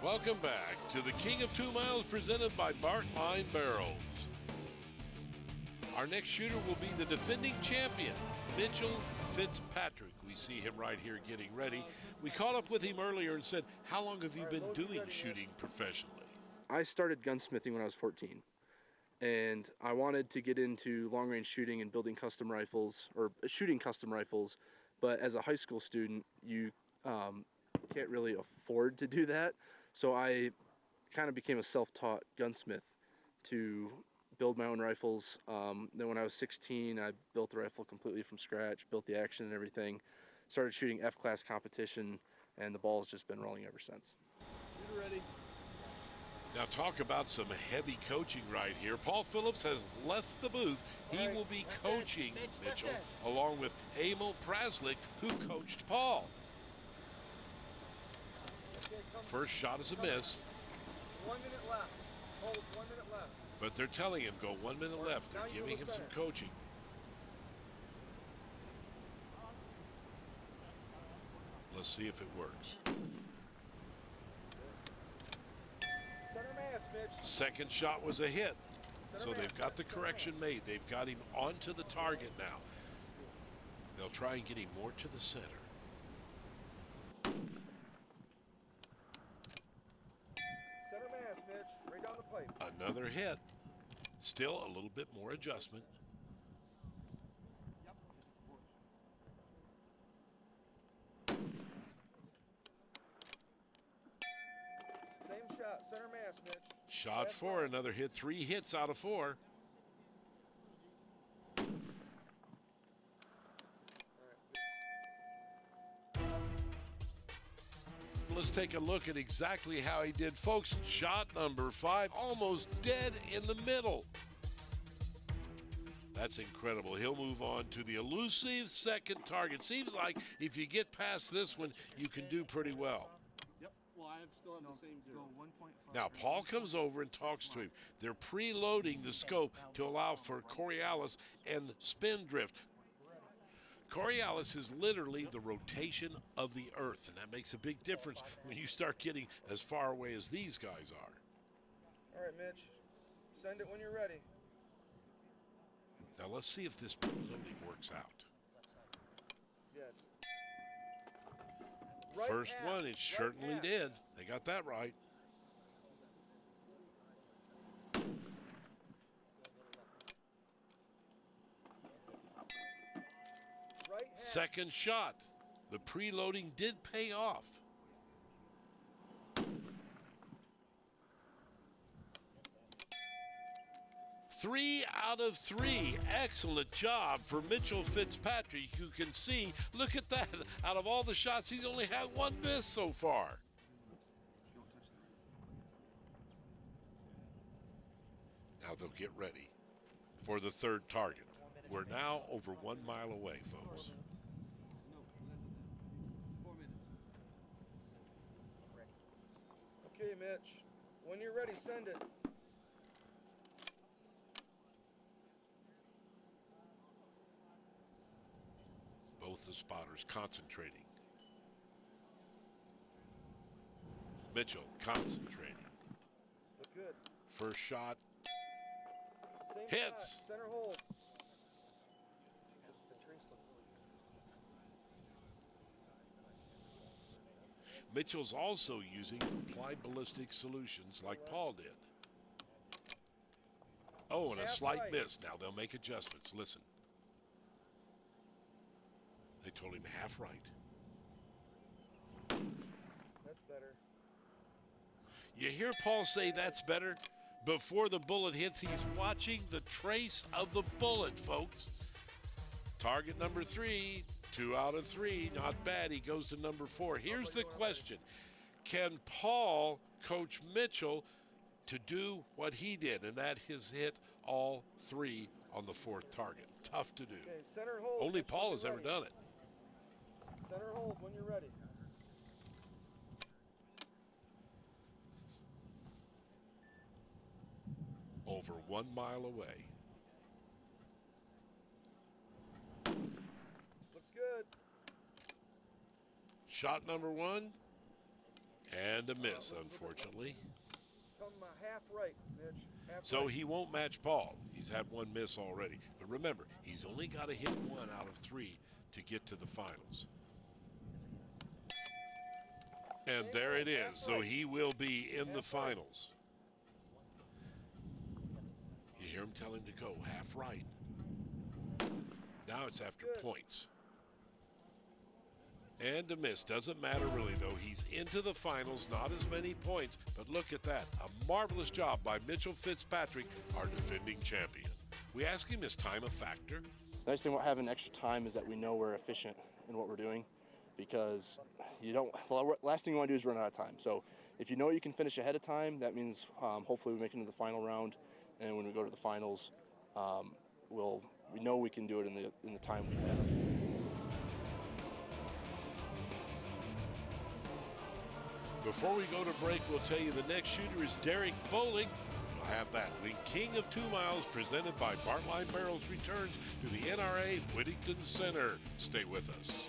Welcome back to the King of 2 Miles presented by Bart Line Barrels. Our next shooter will be the defending champion, Mitchell Fitzpatrick. We see him right here getting ready. We caught up with him earlier and said, how long have you been doing shooting professionally? I started gunsmithing when I was 14. And I wanted to get into long-range shooting and building custom rifles, or shooting custom rifles. But as a high school student, you can't really afford to do that. So I kind of became a self-taught gunsmith to build my own rifles. Then when I was 16, I built the rifle completely from scratch, built the action and everything, started shooting F-class competition, and the ball's just been rolling ever since. Shooter ready. Now talk about some heavy coaching right here. Paul Phillips has left the booth. He will be coaching Mitchell along with Emil Praslik, who coached Paul. First shot is a miss. 1 minute left. Hold, 1 minute left. But they're telling him go 1 minute left. They're giving him some coaching. Let's see if it works. Center mass, Mitch. Second shot was a hit. So they've got the correction made. They've got him onto the target now. They'll try and get him more to the center. Center mass, Mitch. Right down the pipe. Another hit. Still a little bit more adjustment. Same shot. Center mass, Mitch. Shot 4, another hit. 3 hits out of 4. Let's take a look at exactly how he did. Folks, shot number 5, almost dead in the middle. That's incredible. He'll move on to the elusive second target. Seems like if you get past this one, you can do pretty well. Yep. Well, I still have the same zero. Now, Paul comes over and talks to him. They're preloading the scope to allow for Coriolis and spin drift. Coriolis is literally the rotation of the Earth, and that makes a big difference when you start getting as far away as these guys are. All right, Mitch. Send it when you're ready. Now, let's see if this preloading works out. Good. First one, it certainly did. They got that right. Second shot. The preloading did pay off. Three out of 3. Excellent job for Mitchell Fitzpatrick. You can see, look at that. Out of all the shots, he's only had 1 miss so far. Now they'll get ready for the third target. We're now over 1 mile away, folks. Okay, Mitch. When you're ready, send it. Both the spotters concentrating. Mitchell concentrating. Look good. First shot. Same Hits. shot. Center hold. Mitchell's also using applied ballistic solutions like Paul did. Oh, and a slight miss. Now they'll make adjustments. Listen. They told him half right. That's better. You hear Paul say that's better? Before the bullet hits, he's watching the trace of the bullet, folks. Target number 3, 2 out of 3, not bad. He goes to number 4. Here's the question. Can Paul coach Mitchell to do what he did, and that is hit all 3 on the 4th target? Tough to do. Okay, center hold. Only Paul has ever done it. Center hold when you're ready. Over 1 mile away. Looks good. Shot number 1. And a miss, unfortunately. Come half right, Mitch. Half So right. he won't match Paul. He's had one miss already. But remember, he's only got to hit 1 out of 3 to get to the finals. And there it is. So he will be in the finals. You hear him tell him to go half right. Now it's after points. And a miss. Doesn't matter really, though. He's into the finals, not as many points. But look at that. A marvelous job by Mitchell Fitzpatrick, our defending champion. We ask him, is time a factor? The nice thing about having extra time is that we know we're efficient in what we're doing, because the last thing you want to do is run out of time. So if you know you can finish ahead of time, that means hopefully we make it into the final round, and when we go to the finals, we know we can do it in the time we have. Before we go to break, we'll tell you the next shooter is Derek Bowling. We'll have that when King of 2 Miles, presented by Bartline Barrels, returns to the NRA Whittington Center. Stay with us.